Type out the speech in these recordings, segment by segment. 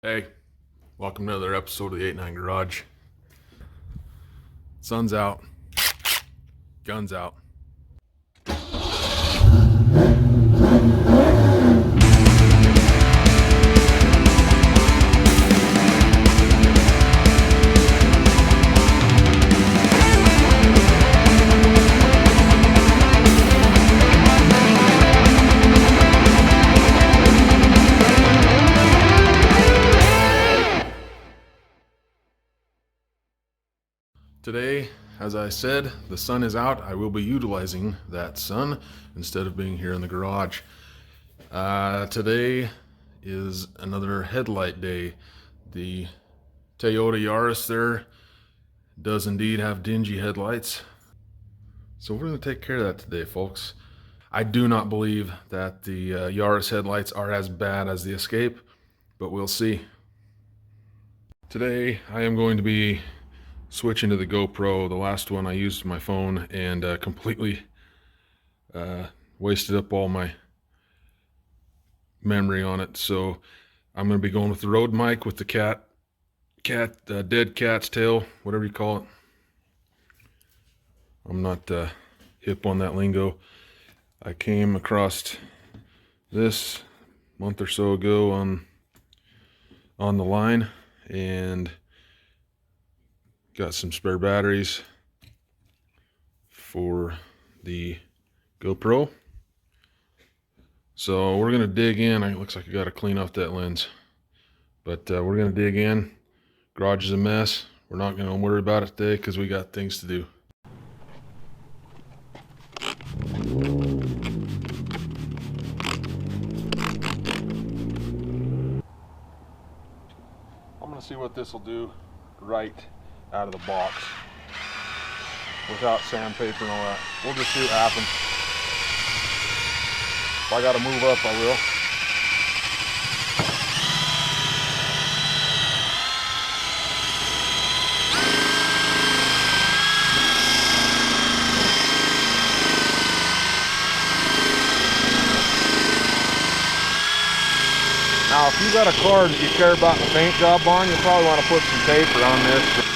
Hey, welcome to another episode of the 89 Garage. Sun's out, guns out. Today, as I said, the sun is out. I will be utilizing that sun instead of being here in the garage. Today is another headlight day. The Toyota Yaris there does indeed have dingy headlights. So we're going to take care of that today, folks. I do not believe that the Yaris headlights are as bad as the Escape, but we'll see. Today I am going to be switching to the GoPro. The last one I used my phone and completely wasted up all my memory on it. So I'm going to be going with the Rode mic with the dead cat's tail, whatever you call it. I'm not hip on that lingo. I came across this a month or so ago on the line and got some spare batteries for the GoPro. So we're gonna dig in. It looks like I gotta clean off that lens, but we're gonna dig in. Garage is a mess. We're not gonna worry about it today because we got things to do. I'm gonna see what this will do right out of the box without sandpaper and all that. We'll just see what happens. If I gotta move up, I will. Now, if you got a car that you care about the paint job on, you'll probably want to put some tape around this.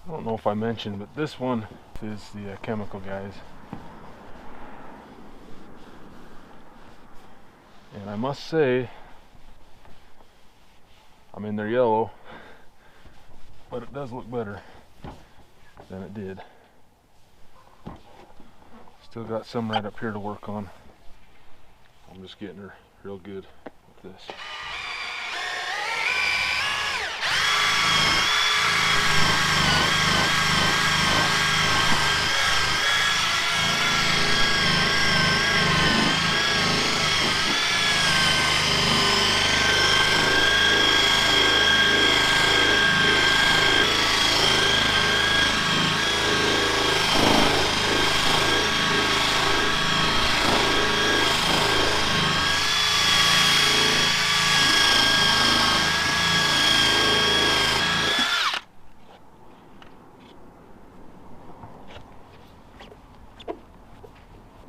I don't know if I mentioned, but this one is the chemical guys. And I must say, I mean, they're yellow, but it does look better than it did. Still got some right up here to work on. I'm just getting her real good with this.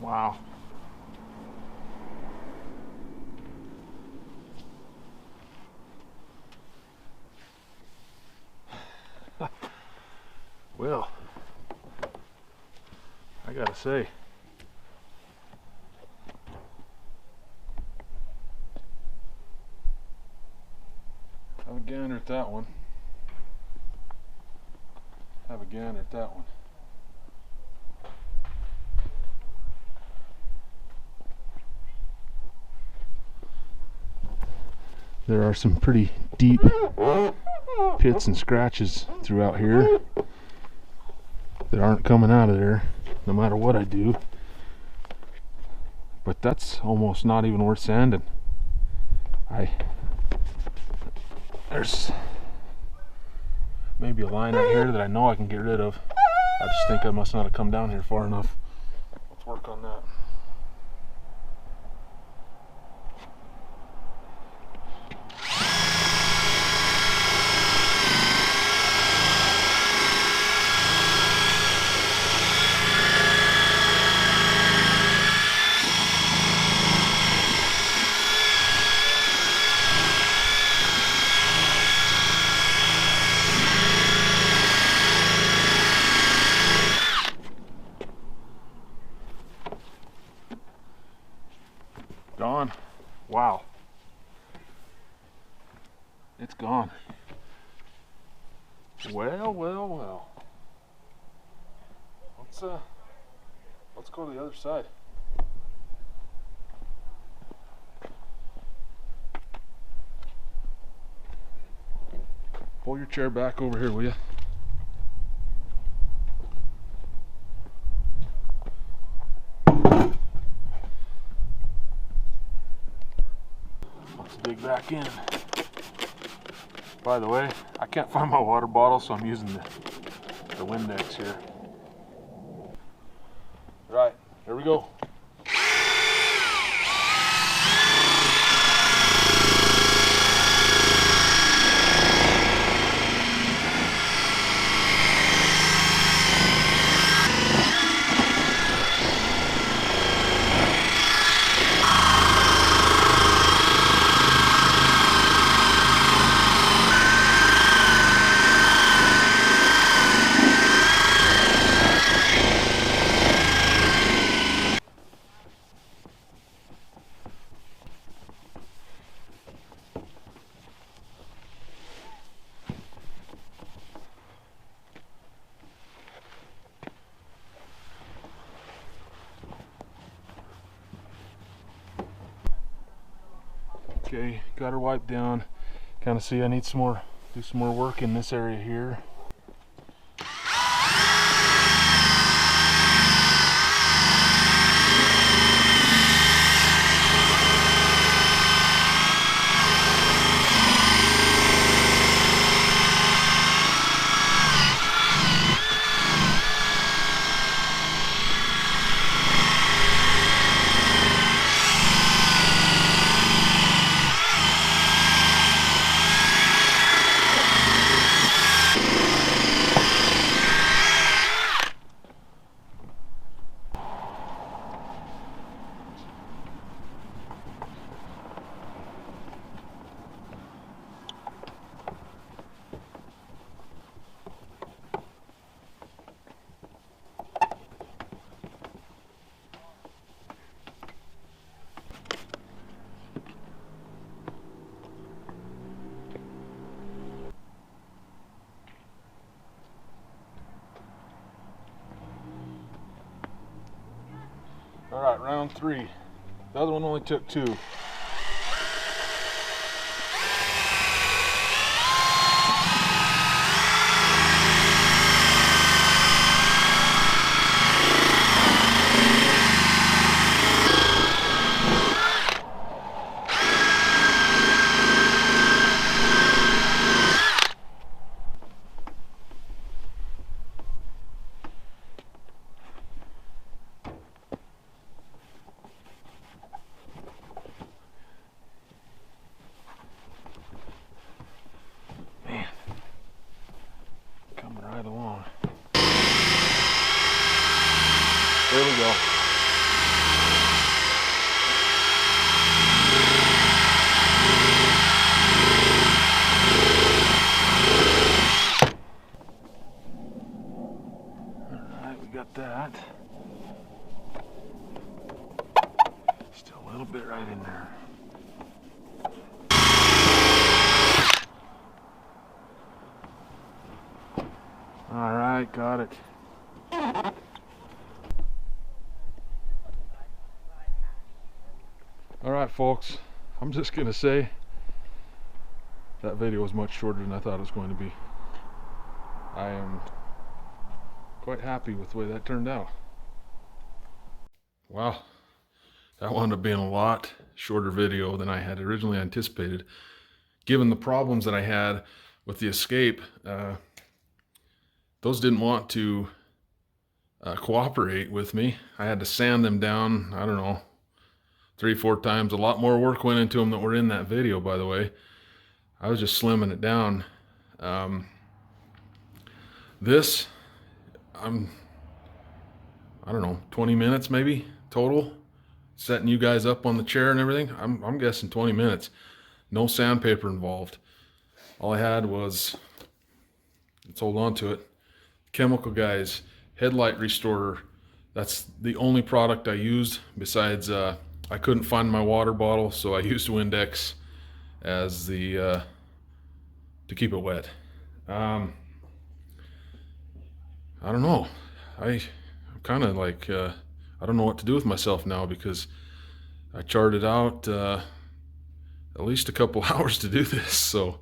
Wow. Well, I gotta say, have a gander at that one. Have a gander at that one. There are some pretty deep pits and scratches throughout here that aren't coming out of there no matter what I do. But that's almost not even worth sanding. There's maybe a line right here that I know I can get rid of. I just think I must not have come down here far enough. Let's work on that. Gone. Wow. It's gone. Well. Let's go to the other side. Pull your chair back over here, will you? Let's dig back in. By the way, I can't find my water bottle, so I'm using the Windex here. Right, here we go. Okay, got her wiped down. Kind of see I need do some more work in this area here. All right, round 3. The other one only took 2. Right along. There we go. Alright, we got that. Still a little bit right in there. Alright, got it. Alright folks, I'm just gonna say That video was much shorter than I thought it was going to be. I am quite happy with the way that turned out. Wow, that wound up being a lot shorter video than I had originally anticipated. Given the problems that I had with the escape, those didn't want to cooperate with me. I had to sand them down, I don't know, 3-4 times. A lot more work went into them that were in that video, by the way. I was just slimming it down. This, I don't know, 20 minutes maybe total, setting you guys up on the chair and everything. I'm guessing 20 minutes. No sandpaper involved. All I had was, let's hold on to it, Chemical Guys Headlight Restorer. That's the only product I used. Besides, I couldn't find my water bottle, so I used Windex as the to keep it wet. I don't know. I'm kind of like I don't know what to do with myself now, because I charted out at least a couple hours to do this. So